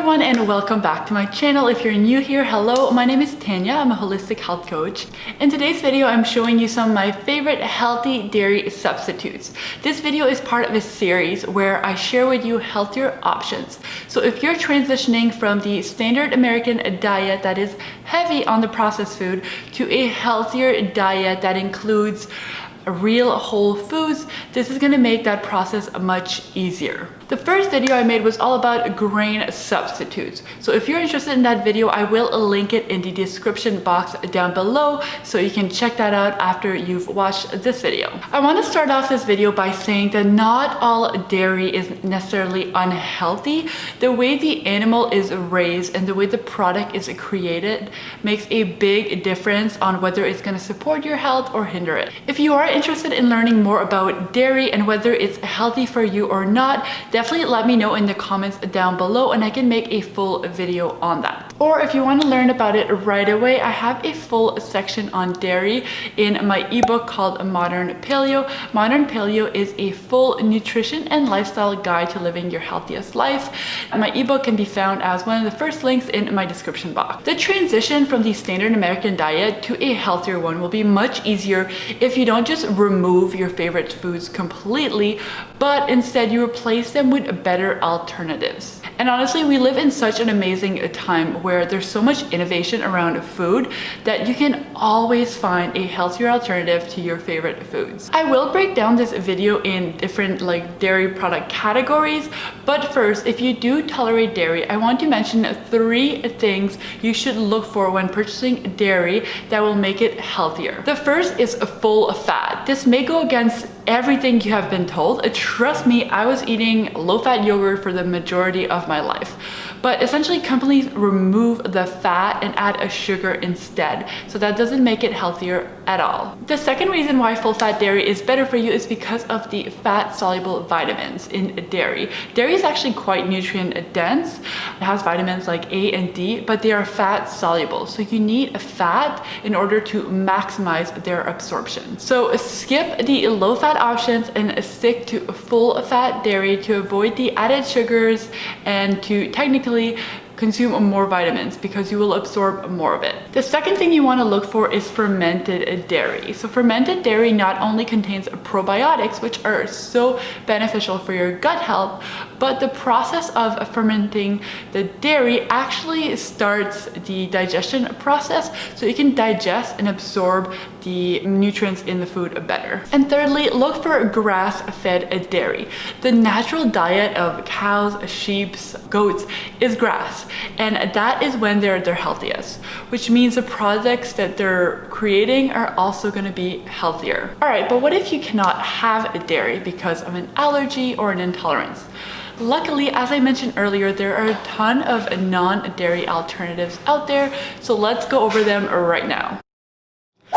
everyone and welcome back to my channel. If you're new here, hello, my name is Tanya. I'm a holistic health coach. In today's video, I'm showing you some of my favorite healthy dairy substitutes. This video is part of a series where I share with you healthier options. So if you're transitioning from the standard American diet that is heavy on the processed food to a healthier diet that includes real whole foods, this is going to make that process much easier. The first video I made was all about grain substitutes. So if you're interested in that video, I will link it in the description box down below so you can check that out after you've watched this video. I want to start off this video by saying that not all dairy is necessarily unhealthy. The way the animal is raised and the way the product is created makes a big difference on whether it's going to support your health or hinder it. If you are interested in learning more about dairy and whether it's healthy for you or not, definitely let me know in the comments down below and I can make a full video on that. Or if you want to learn about it right away, I have a full section on dairy in my ebook called Modern Paleo. Modern Paleo is a full nutrition and lifestyle guide to living your healthiest life. My ebook can be found as one of the first links in my description box. The transition from the standard American diet to a healthier one will be much easier if you don't just remove your favorite foods completely, but instead you replace them with better alternatives. And honestly, we live in such an amazing time where there's so much innovation around food that you can always find a healthier alternative to your favorite foods. I will break down this video in different dairy product categories, but first, if you do tolerate dairy, I want to mention 3 things you should look for when purchasing dairy that will make it healthier. The first is full fat. This may go against everything you have been told. Trust me, I was eating low-fat yogurt for the majority of my life. But essentially, companies remove the fat and add a sugar instead. So that doesn't make it healthier at all. The second reason why full-fat dairy is better for you is because of the fat-soluble vitamins in dairy. Dairy is actually quite nutrient-dense. It has vitamins like A and D, but they are fat-soluble. So you need a fat in order to maximize their absorption. So skip the low-fat options and stick to full-fat dairy to avoid the added sugars and to technically consume more vitamins because you will absorb more of it. The second thing you want to look for is fermented dairy. So fermented dairy not only contains probiotics, which are so beneficial for your gut health, but the process of fermenting the dairy actually starts the digestion process so you can digest and absorb the nutrients in the food better. And thirdly, look for grass-fed dairy. The natural diet of cows, sheep, goats is grass. And that is when they're their healthiest, which means the products that they're creating are also going to be healthier. All right, but what if you cannot have dairy because of an allergy or an intolerance? Luckily, as I mentioned earlier, there are a ton of non-dairy alternatives out there, so let's go over them right now.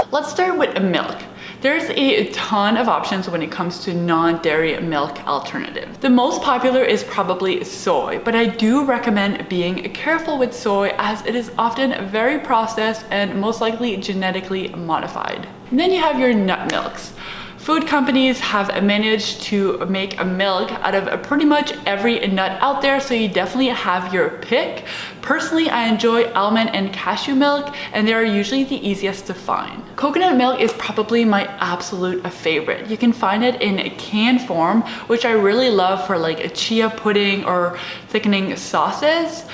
Let's start with milk. There's a ton of options when it comes to non-dairy milk alternatives. The most popular is probably soy, but I do recommend being careful with soy as it is often very processed and most likely genetically modified. And then you have your nut milks. Food companies have managed to make a milk out of pretty much every nut out there, so you definitely have your pick. Personally, I enjoy almond and cashew milk, and they are usually the easiest to find. Coconut milk is probably my absolute favorite. You can find it in can form, which I really love for a chia pudding or thickening sauces.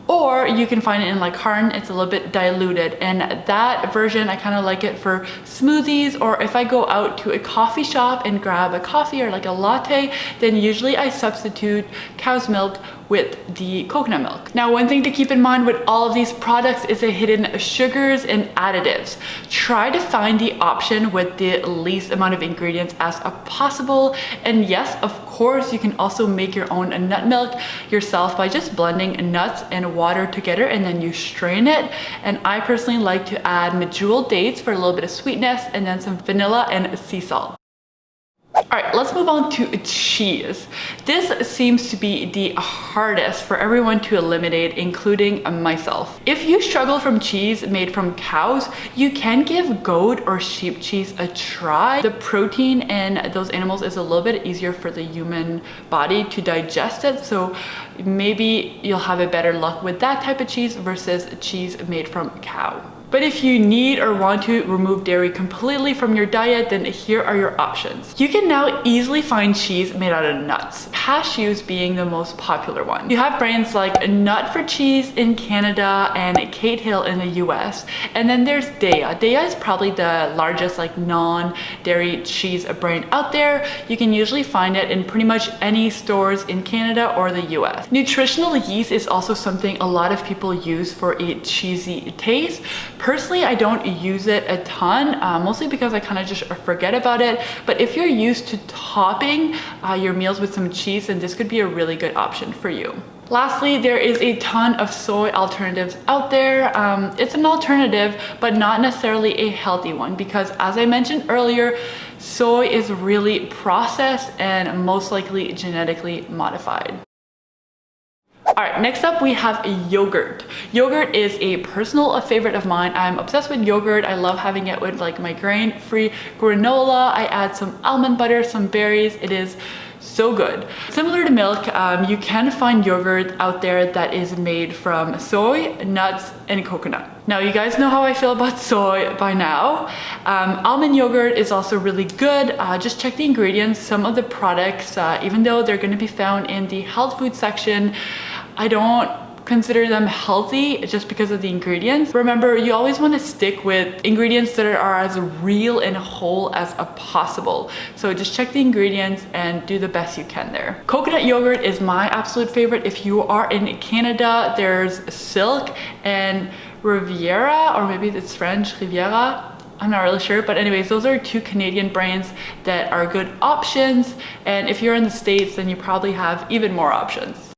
Or you can find it in carton, it's a little bit diluted, and that version I kind of like it for smoothies, or if I go out to a coffee shop and grab a coffee or a latte, then usually I substitute cow's milk with the coconut milk. Now, one thing to keep in mind with all of these products is the hidden sugars and additives. Try to find the option with the least amount of ingredients as possible. And yes, of course, you can also make your own nut milk yourself by just blending nuts and water together and then you strain it. And I personally like to add medjool dates for a little bit of sweetness and then some vanilla and sea salt. All right, let's move on to cheese. This seems to be the hardest for everyone to eliminate, including myself. If you struggle from cheese made from cows, you can give goat or sheep cheese a try. The protein in those animals is a little bit easier for the human body to digest it, so maybe you'll have a better luck with that type of cheese versus cheese made from cow. But if you need or want to remove dairy completely from your diet, then here are your options. You can now easily find cheese made out of nuts, cashews being the most popular one. You have brands like Nut for Cheese in Canada and Kate Hill in the US. And then there's Daiya. Daiya is probably the largest like non-dairy cheese brand out there. You can usually find it in pretty much any stores in Canada or the US. Nutritional yeast is also something a lot of people use for a cheesy taste. Personally, I don't use it a ton, mostly because I kind of just forget about it. But if you're used to topping your meals with some cheese, then this could be a really good option for you. Lastly, there is a ton of soy alternatives out there. It's an alternative, but not necessarily a healthy one, because as I mentioned earlier, soy is really processed and most likely genetically modified. All right, next up we have yogurt. Yogurt is a personal favorite of mine. I'm obsessed with yogurt. I love having it with like my grain-free granola. I add some almond butter, some berries. It is so good. Similar to milk, you can find yogurt out there that is made from soy, nuts, and coconut. Now, you guys know how I feel about soy by now. Almond yogurt is also really good. Just check the ingredients. Some of the products, even though they're going to be found in the health food section, I don't consider them healthy just because of the ingredients. Remember, you always want to stick with ingredients that are as real and whole as possible. So just check the ingredients and do the best you can there. Coconut yogurt is my absolute favorite. If you are in Canada, there's Silk and Riviera, or maybe it's French, Riviera. I'm not really sure, but anyways, those are two Canadian brands that are good options. And if you're in the States, then you probably have even more options.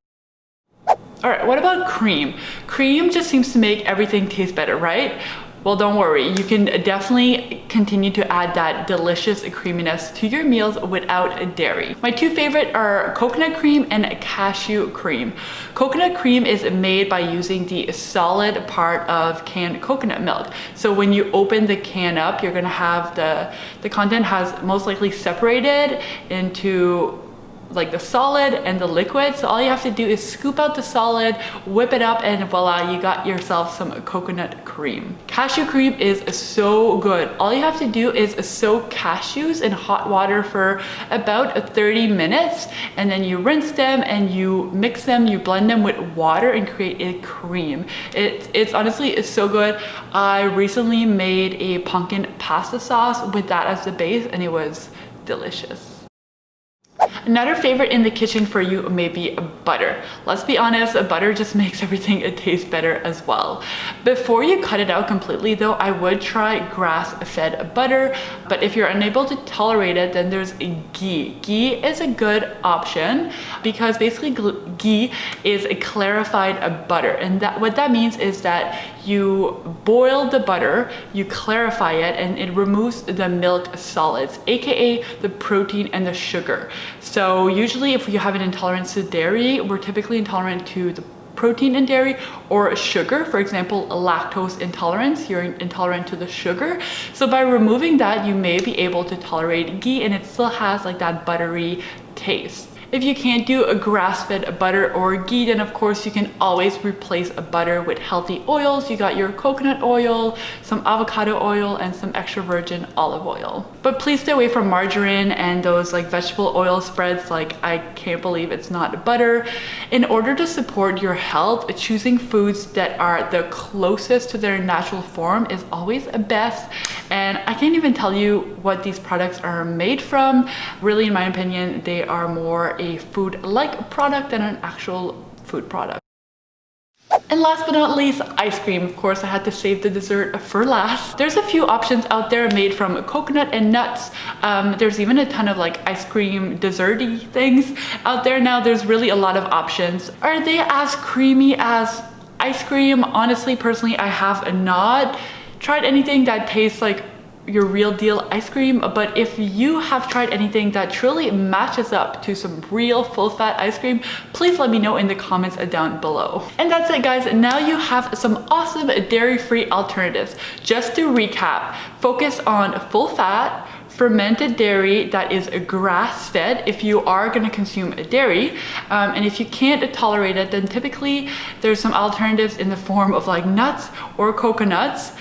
All right, what about cream? Cream just seems to make everything taste better, right? Well, don't worry, you can definitely continue to add that delicious creaminess to your meals without dairy. My two favorite are coconut cream and cashew cream. Coconut cream is made by using the solid part of canned coconut milk. So when you open the can up, you're gonna have the content has most likely separated into like the solid and the liquid. So all you have to do is scoop out the solid, whip it up, and voila, you got yourself some coconut cream. Cashew cream is so good. All you have to do is soak cashews in hot water for about 30 minutes, and then you rinse them and you mix them, you blend them with water and create a cream. It's honestly so good. I recently made a pumpkin pasta sauce with that as the base, and it was delicious. Another favorite in the kitchen for you may be butter. Let's be honest, butter just makes everything taste better as well. Before you cut it out completely though, I would try grass-fed butter, but if you're unable to tolerate it, then there's ghee. Ghee is a good option because basically ghee is a clarified butter, and what that means is that you boil the butter, you clarify it, and it removes the milk solids, aka the protein and the sugar. So usually if you have an intolerance to dairy, we're typically intolerant to the protein in dairy or sugar. For example, lactose intolerance, you're intolerant to the sugar. So by removing that, you may be able to tolerate ghee, and it still has like that buttery taste. If you can't do a grass-fed butter or ghee, then of course you can always replace a butter with healthy oils. You got your coconut oil, some avocado oil, and some extra virgin olive oil. But please stay away from margarine and those like vegetable oil spreads. Like, I can't believe it's not butter. In order to support your health, choosing foods that are the closest to their natural form is always best. And I can't even tell you what these products are made from. Really, in my opinion, they are more a food-like product than an actual food product. And last but not least, ice cream. Of course, I had to save the dessert for last. There's a few options out there made from coconut and nuts. There's even a ton of like ice cream desserty things out there now. There's really a lot of options. Are they as creamy as ice cream? Honestly, personally, I have not tried anything that tastes like your real deal ice cream, but if you have tried anything that truly matches up to some real full fat ice cream, please let me know in the comments down below. And that's it guys, now you have some awesome dairy-free alternatives. Just to recap, focus on full fat, fermented dairy that is grass-fed if you are going to consume dairy, and if you can't tolerate it, then typically there's some alternatives in the form of like nuts or coconuts.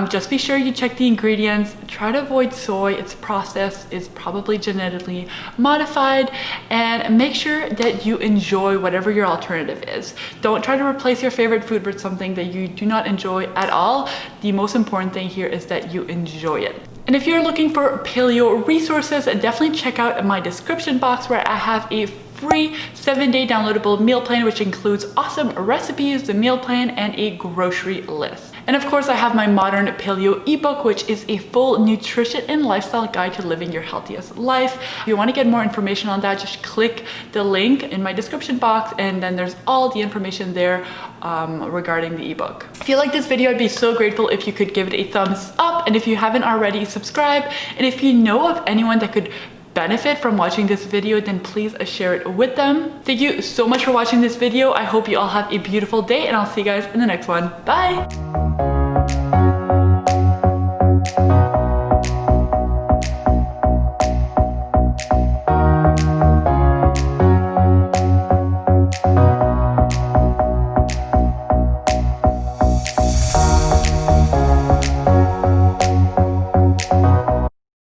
Just be sure you check the ingredients. Try to avoid soy. It's processed, it's probably genetically modified, and make sure that you enjoy whatever your alternative is. Don't try to replace your favorite food with something that you do not enjoy at all. The most important thing here is that you enjoy it. And if you're looking for paleo resources, definitely check out my description box where I have a free 7-day downloadable meal plan, which includes awesome recipes, the meal plan, and a grocery list. And of course, I have my modern paleo ebook, which is a full nutrition and lifestyle guide to living your healthiest life. If you want to get more information on that, just click the link in my description box, and then there's all the information there regarding the ebook. If you like this video, I'd be so grateful if you could give it a thumbs up, and if you haven't already, subscribe. And if you know of anyone that could benefit from watching this video, then please share it with them. Thank you so much for watching this video. I hope you all have a beautiful day, and I'll see you guys in the next one. Bye!